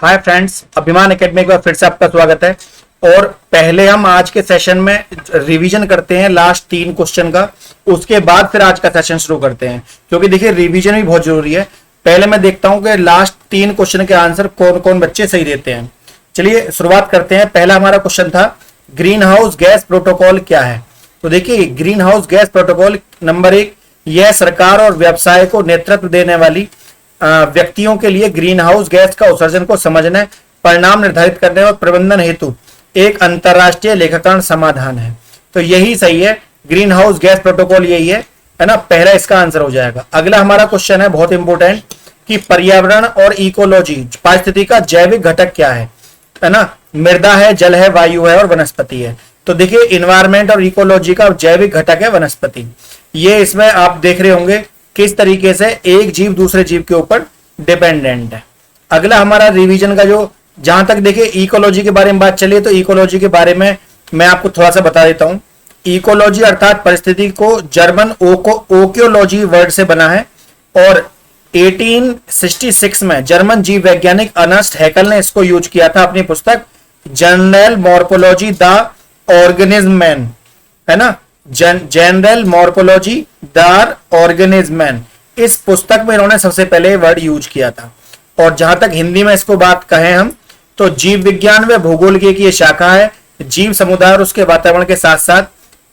Hi friends, अभिमान academy में फिर से आपका स्वागत है। और पहले हम आज के सेशन में रिवीजन करते हैं लास्ट 3 क्वेश्चन का, उसके बाद फिर आज का सेशन शुरू करते हैं, क्योंकि देखिए रिवीजन भी बहुत जरूरी है। पहले मैं देखता हूं कि लास्ट 3 क्वेश्चन के आंसर कौन कौन बच्चे सही देते हैं। चलिए शुरुआत करते हैं। पहला हमारा क्वेश्चन था ग्रीन हाउस गैस प्रोटोकॉल क्या है। तो देखिए green house gas protocol number 1, यह सरकार और व्यवसाय को नेतृत्व देने वाली व्यक्तियों के लिए ग्रीन हाउस गैस का उत्सर्जन को समझने, परिणाम निर्धारित करने और प्रबंधन हेतु एक अंतरराष्ट्रीय लेखाकरण समाधान है। तो यही सही है, ग्रीन हाउस गैस प्रोटोकॉल यही है ना। पहला इसका आंसर हो जाएगा। अगला हमारा क्वेश्चन है बहुत इंपॉर्टेंट कि पर्यावरण और इकोलॉजी पारिस्थितिकी का जैविक घटक क्या है ना। मृदा है, जल है, वायु है और वनस्पति है। तो देखिए इन्वायरमेंट और इकोलॉजी का जैविक घटक है वनस्पति। ये इसमें आप देख रहे होंगे किस तरीके से एक जीव दूसरे जीव के ऊपर डिपेंडेंट है। अगला हमारा रिवीजन का जो जहां तक देखिए इकोलॉजी के बारे में बात चली है, तो इकोलॉजी के बारे में मैं आपको थोड़ा सा बता देता हूं। इकोलॉजी अर्थात परिस्थिति को जर्मन ओकियोलॉजी वर्ड से बना है और 1866 में जर्मन जीव वैज्ञानिक अर्नेस्ट हैकेल ने इसको यूज किया था अपनी पुस्तक जनरल मॉर्फोलॉजी द ऑर्गेनिज्म, है ना। जनरल मॉर्फोलॉजी द ऑर्गेनिज्म, इस पुस्तक में इन्होंने सबसे पहले वर्ड यूज किया था। और जहां तक हिंदी में इसको बात कहें हम, तो जीव विज्ञान व भूगोल की एक ये शाखा है। जीव समुदाय और उसके वातावरण के साथ साथ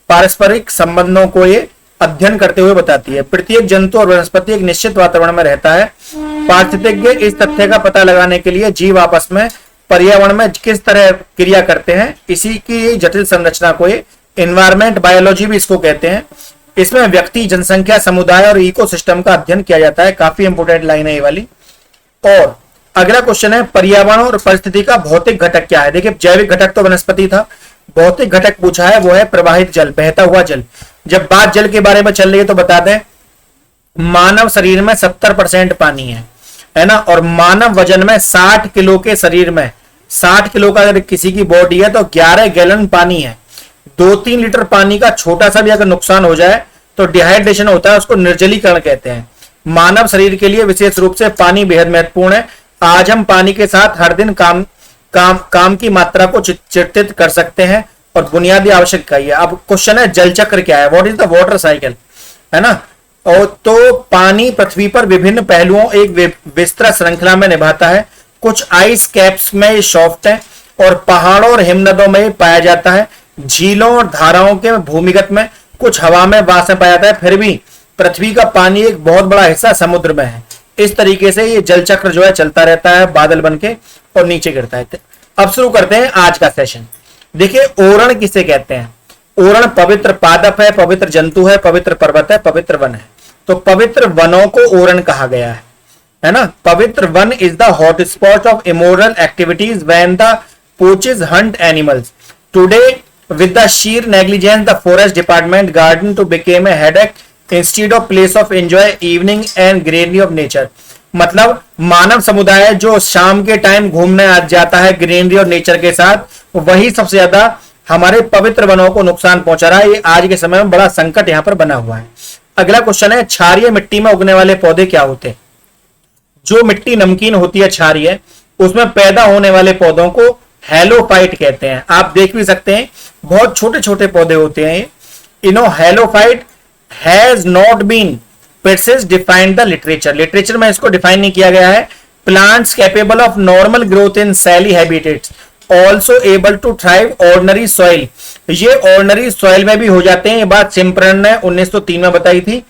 पारस्परिक संबंधों को ये अध्ययन करते हुए बताती है। प्रत्येक जंतु और वनस्पति एक निश्चित वातावरण में रहता है। पारिस्थितिज्ञ इस तथ्य का पता लगाने के लिए जीव आपस में पर्यावरण में किस तरह क्रिया करते हैं, इसी की जटिल संरचना को ये एनवायरमेंट बायोलॉजी भी इसको कहते हैं। इसमें व्यक्ति, जनसंख्या, समुदाय और इकोसिस्टम का अध्ययन किया जाता है। काफी इंपोर्टेंट लाइन है ये वाली। और अगला क्वेश्चन है पर्यावरण और परिस्थिति का भौतिक घटक क्या है। देखिए जैविक घटक तो वनस्पति था, भौतिक घटक पूछा है वो है प्रवाहित जल, बहता हुआ जल। जब बात जल के बारे में चल रही है तो बता दें मानव शरीर में 70% पानी है ना। और मानव वजन में 60 किलो के शरीर में 60 किलो का अगर किसी की बॉडी है तो 11 गैलन पानी है। 2-3 लीटर पानी का छोटा सा भी अगर नुकसान हो जाए तो डिहाइड्रेशन होता है, उसको निर्जलीकरण कहते हैं। मानव शरीर के लिए विशेष रूप से पानी बेहद महत्वपूर्ण है। आज हम पानी के साथ हर दिन काम की मात्रा को चित्रित कर सकते हैं और बुनियादी आवश्यकता है। अब क्वेश्चन है जल चक्र क्या है, what is the water cycle, है ना। और तो पानी पृथ्वी पर विभिन्न पहलुओं एक विस्तृत श्रृंखला में निभाता है। कुछ आइस कैप्स में सॉफ्ट है और पहाड़ों और हिमनदों में पाया जाता है। झीलों और धाराओं के भूमिगत में, कुछ हवा में, वास में पाया जाता है। फिर भी पृथ्वी का पानी एक बहुत बड़ा हिस्सा समुद्र में है। इस तरीके से ये जल चक्र जो है चलता रहता है, बादल बनके और नीचे गिरता है। अब शुरू करते हैं आज का सेशन। देखिए ओरण किसे कहते हैं। ओरण पवित्र पादप है, पवित्र जंतु है, पवित्र पर्वत है, पवित्र वन है। तो पवित्र वनों को ओरण कहा गया है ना। पवित्र वन is the hot spot of immoral activities when the poachers hunt animals today with the sheer negligence the forest department garden to became a headache instead of place of enjoy evening and greenery of nature। मतलब मानव समुदाय जो शाम के time घूमने आ जाता है greenery और nature के साथ, वही सबसे ज्यादा हमारे पवित्र वनों को नुकसान पहुंचा रहा है। ये आज के समय में बड़ा संकट यहाँ पर बना हुआ है। अगला क्वेश्चन है क्षारीय मिट्टी में उगने वाले पौधे क्या होते हैं। जो मिट्टी नमकीन होती है क्षारीय, उसमें पैदा होने वाले पौधों को हेलोफाइट कहते हैं। आप देख भी सकते हैं बहुत छोटे छोटे पौधे होते हैं। Halophyte has not been precise defined the literature में इसको डिफाइन नहीं किया गया है। Plants capable of normal growth in saline habitats also able to thrive ordinary soil. ये ऑर्डिनरी सॉइल में भी हो जाते हैं। ये बात सिम्परन ने 1903 में बताई थी।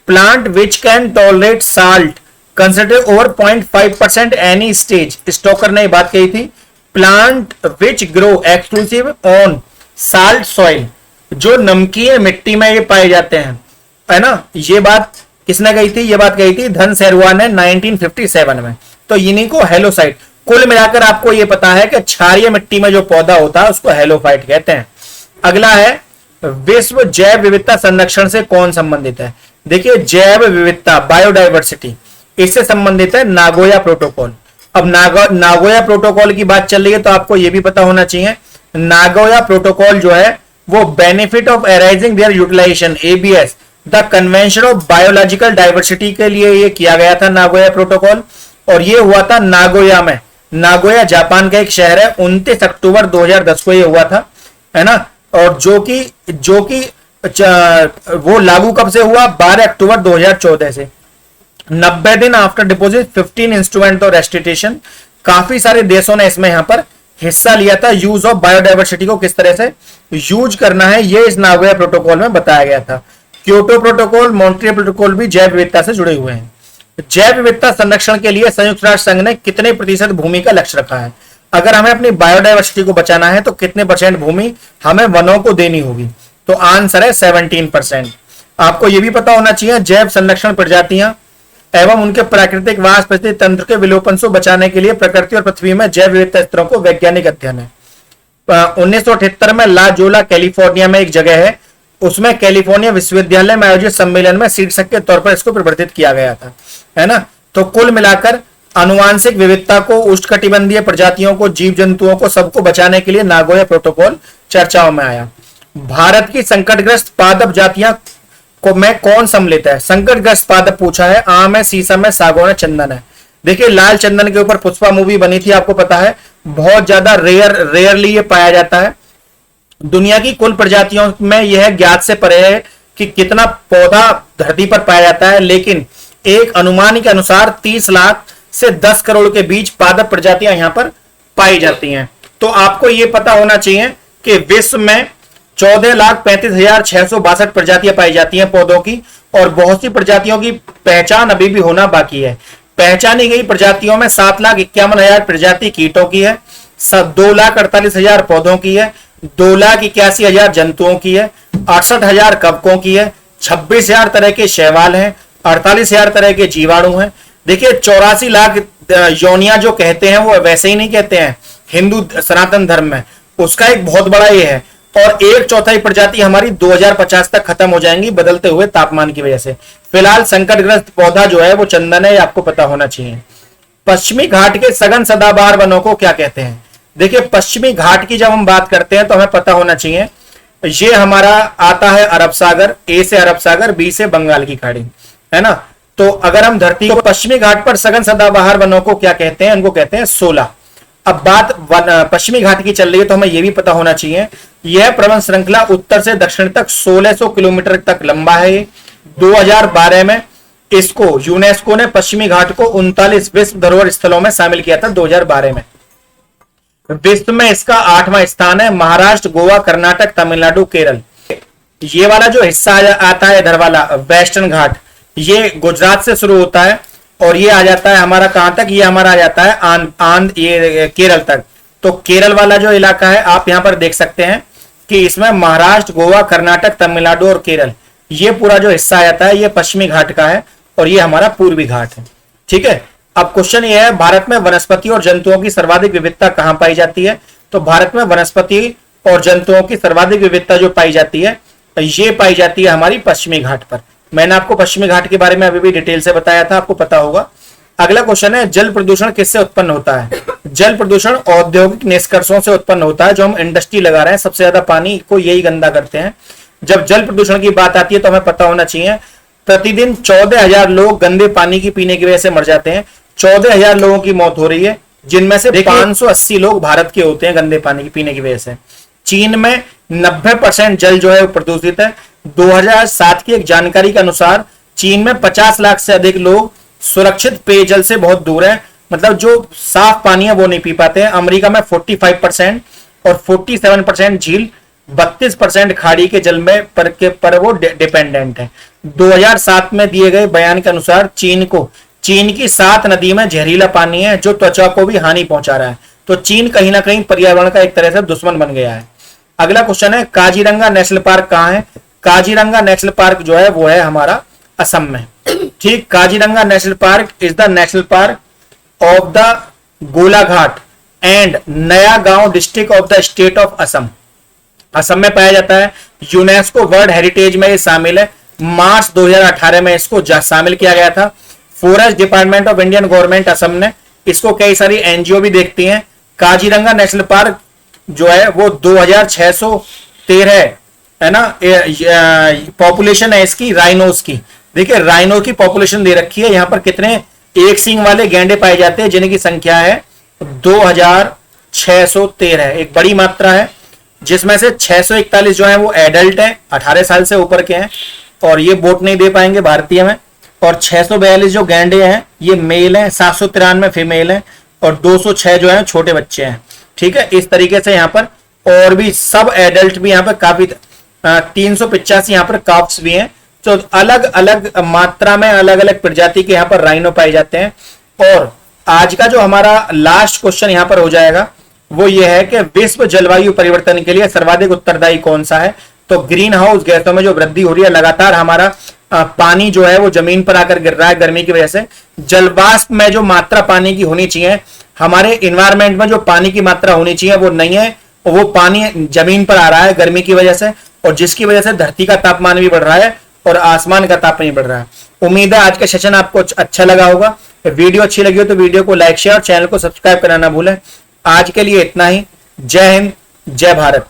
Plant which can tolerate salt consider over 0.5% any stage, Stoker ने बात कही थी। Plant which grow exclusive on salt soil, जो नमकीन मिट्टी में ये पाए जाते हैं, है ना। ये बात किसने कही थी, ये बात कही थी धन सेरुआ ने 1957 में। तो इन्हीं को हेलोसाइट। कुल मिलाकर आपको ये पता है कि क्षारीय मिट्टी में जो पौधा होता है उसको हेलोफाइट कहते हैं। अगला है विश्व जैव विविधता संरक्षण से कौन संबंधित है। देखिए जैव विविधता बायोडाइवर्सिटी, इससे संबंधित है नागोया प्रोटोकॉल। अब नागोया प्रोटोकॉल की बात चल रही है तो आपको यह भी पता होना चाहिए नागोया प्रोटोकॉल जो है वो benefit of arising their utilization ABS the convention of biological diversity के लिए ये किया गया था नागोया प्रोटोकॉल। और ये हुआ था नागोया में नागोया जापान का एक शहर है, 29 अक्टूबर 2010 को ये हुआ था, है ना। और जो कि वो लागू कब से हुआ, 12 अक्टूबर 2014 से। 90 दिन आफ्टर डिपोजिट 15 इंस्ट्रूमेंट और रेस्टिट्यूशन। काफी सारे देशों ने इसमें यहां पर हिस्सा लिया था। यूज ऑफ बायोडाइवर्सिटी को किस तरह से यूज करना है, ये इस नागोया प्रोटोकॉल में बताया गया था। क्योटो प्रोटोकॉल, मॉन्ट्रियल प्रोटोकॉल भी जैव विविधता से जुड़े हुए हैं। जैव विविधता संरक्षण के लिए संयुक्त राष्ट्र संघ ने कितने प्रतिशत भूमि का लक्ष्य रखा है? अगर हमें अपनी बायोडाइवर्सिटी को बचाना है तो कितने % भूमि हमें वनों को देनी होगी? तो आंसर है 17%। आपको यह भी पता होना चाहिए जैव संरक्षण प्रजातियां एवं उनके प्राकृतिक वास परिस्थिति तंत्र के विलोपन से बचाने के लिए प्रकृति और पृथ्वी में जैव विविधता स्तरों को वैज्ञानिक अध्ययन है। 1978 में ला जोला कैलिफोर्निया में एक जगह है, उसमें कैलिफोर्निया विश्वविद्यालय में आयोजित सम्मेलन में शीर्षक के तौर पर इसको प्रवर्तित किया गया था, है ना। तो कुल मिलाकर आनुवांशिक विविधता को, उष्णकटिबंधीय प्रजातियों को, जीव जंतुओं को, सबको बचाने के लिए नागोया प्रोटोकॉल चर्चाओं में आया। भारत की संकटग्रस्त पादप जातियां को में कौन सम्मिलित है? संकटग्रस्त पादप पूछा है, आम है, शीशम है, सागौन है, चंदन है। देखिए लाल चंदन के ऊपर पुष्पा मूवी बनी थी, आपको पता है, बहुत ज्यादा रेयरली ये पाया जाता है। दुनिया की कुल प्रजातियों में यह ज्ञात से परे है कि कितना पौधा धरती पर पाया जाता है, लेकिन एक अनुमान के अनुसार 30 लाख से 10 करोड़ के बीच पादप प्रजातियां यहां पर पाई जाती हैं। तो आपको यह पता होना चाहिए कि विश्व में 14,35,662 प्रजातियां पाई जाती हैं पौधों की, और बहुत सी प्रजातियों की पहचान अभी भी होना बाकी है। पहचानी गई प्रजातियों में 7,51,000 प्रजाति कीटों की है, 2,48,000 पौधों की है, 2,81,000 जंतुओं की है, 68,000 कवकों की है, 26,000 तरह के शैवाल हैं, 48,000 तरह के जीवाणु हैं। देखिए 84 लाख योनियां जो कहते हैं वो वैसे ही नहीं कहते हैं हिंदू सनातन धर्म में, उसका एक बहुत बड़ा ये है। और 1/4 प्रजाति हमारी 2050 तक खत्म हो जाएंगी बदलते हुए तापमान की वजह से। फिलहाल संकटग्रस्त पौधा जो है वो चंदन है, आपको पता होना चाहिए। पश्चिमी घाट के सघन सदाबहार वनों को क्या कहते हैं? देखिए पश्चिमी घाट की जब हम बात करते हैं तो हमें पता होना चाहिए, ये हमारा आता है अरब सागर, ए से अरब सागर, बी से बंगाल की खाड़ी, है ना। तो अगर हम धरती को पश्चिमी घाट पर सघन सदाबहार वनों को क्या कहते हैं? उनको कहते हैं शोला। अब बात पश्चिमी घाट की चल रही है तो हमें यह भी पता होना चाहिए, यह पर्वत श्रृंखला उत्तर से दक्षिण तक 1600 किलोमीटर तक लंबा है। 2012 में इसको यूनेस्को ने पश्चिमी घाट को 39 विश्व धरोहर स्थलों में शामिल किया था 2012 में। विश्व में इसका 8वां स्थान है। महाराष्ट्र, गोवा, कर्नाटक, तमिलनाडु, केरल। ये वाला जो हिस्सा आता है इधर वाला वेस्टर्न घाट, ये गुजरात से शुरू होता है और ये आ जाता है हमारा कहां तक? ये हमारा आ जाता है ये केरल तक। तो केरल वाला जो इलाका है आप यहां पर देख सकते हैं कि इसमें महाराष्ट्र, गोवा, कर्नाटक, तमिलनाडु और केरल, ये पूरा जो हिस्सा आ जाता है ये पश्चिमी घाट का है और ये हमारा पूर्वी घाट है। ठीक है। अब क्वेश्चन ये है, भारत में वनस्पति और जंतुओं की सर्वाधिक विविधता कहां पाई जाती है? तो भारत में वनस्पति और जंतुओं की सर्वाधिक विविधता जो पाई जाती है ये पाई जाती है हमारी पश्चिमी घाट पर। मैंने आपको पश्चिमी घाट के बारे में अभी भी डिटेल से बताया था, आपको पता होगा। अगला क्वेश्चन है, जल प्रदूषण किससे उत्पन्न होता है? जल प्रदूषण औद्योगिक निष्कर्षों से उत्पन्न होता है। जो हम इंडस्ट्री लगा रहे हैं सबसे ज्यादा पानी को यही गंदा करते हैं। जब जल प्रदूषण की बात आती है तो हमें पता होना चाहिए प्रतिदिन 14,000 लोग गंदे पानी की पीने की वजह से मर जाते हैं। 14,000 लोगों की मौत हो रही है, जिनमें से 580 लोग भारत के होते हैं गंदे पानी की पीने की वजह से। चीन में 90% जल जो है वो प्रदूषित है। 2007 की एक जानकारी के अनुसार चीन में 50 लाख से अधिक लोग सुरक्षित पेयजल से बहुत दूर है, मतलब जो साफ पानी है वो नहीं पी पाते हैं। अमेरिका में 45% और 47% झील, 32% खाड़ी के जल में पर वो डिपेंडेंट है। 2007 में दिए गए बयान के अनुसार चीन की 7 नदी में जहरीला पानी है जो त्वचा को भी हानि पहुंचा रहा है। तो चीन कहीं ना कहीं पर्यावरण का एक तरह से दुश्मन बन गया है। अगला क्वेश्चन है, काजीरंगा नेशनल पार्क कहां है? काजीरंगा नेशनल पार्क जो है वो है हमारा असम में। ठीक, Kaziranga national park is the national park of the Golaghat and नया गांव district of the state of Assam. Assam में पाया जाता है। यूनेस्को वर्ल्ड हेरिटेज में ये शामिल है। मार्च 2018 में इसको शामिल किया गया था। Forest department of Indian government Assam ने इसको कई सारी एनजीओ भी देखती हैं। काजीरंगा नेशनल पार्क जो है वो 2613 है ना पॉपुलेशन है इसकी राइनोस की। देखिए राइनो की पॉपुलेशन दे रखी है। यहां पर कितने एक सींग वाले गैंडे पाए जाते हैं जिनकी संख्या है 2613 एक बड़ी मात्रा है, जिसमें से 641 जो है वो एडल्ट है, 18 साल से ऊपर के हैं और ये वोट नहीं दे पाएंगे भारतीय में। और 642 जो गैंडे हैं ये मेल हैं, 793 फीमेल हैं और 206 जो है छोटे बच्चे हैं। ठीक है, इस तरीके से यहाँ पर और भी सब एडल्ट भी यहाँ पर काफी 385 यहाँ पर काफ्स भी हैं। तो अलग अलग मात्रा में अलग अलग प्रजाति के यहाँ पर राइनो पाए जाते हैं। और आज का जो हमारा लास्ट क्वेश्चन यहाँ पर हो जाएगा वो ये है कि विश्व जलवायु परिवर्तन के लिए सर्वाधिक उत्तरदायी कौन सा है। तो ग्रीन हाउस गैसों में जो वृद्धि हो रही है, लगातार हमारा पानी जो है वो जमीन पर आकर गिर रहा है गर्मी की वजह से, जलवाष्प में जो मात्रा पानी की होनी चाहिए, हमारे इन्वायरमेंट में जो पानी की मात्रा होनी चाहिए वो नहीं है, वो पानी जमीन पर आ रहा है गर्मी की वजह से, और जिसकी वजह से धरती का तापमान भी बढ़ रहा है और आसमान का तापमान भी बढ़ रहा है। उम्मीद है आज का सेशन आपको अच्छा लगा होगा। वीडियो अच्छी लगी हो तो वीडियो को लाइक शेयर और चैनल को सब्सक्राइब करना ना भूलें। आज के लिए इतना ही। जय हिंद, जय भारत।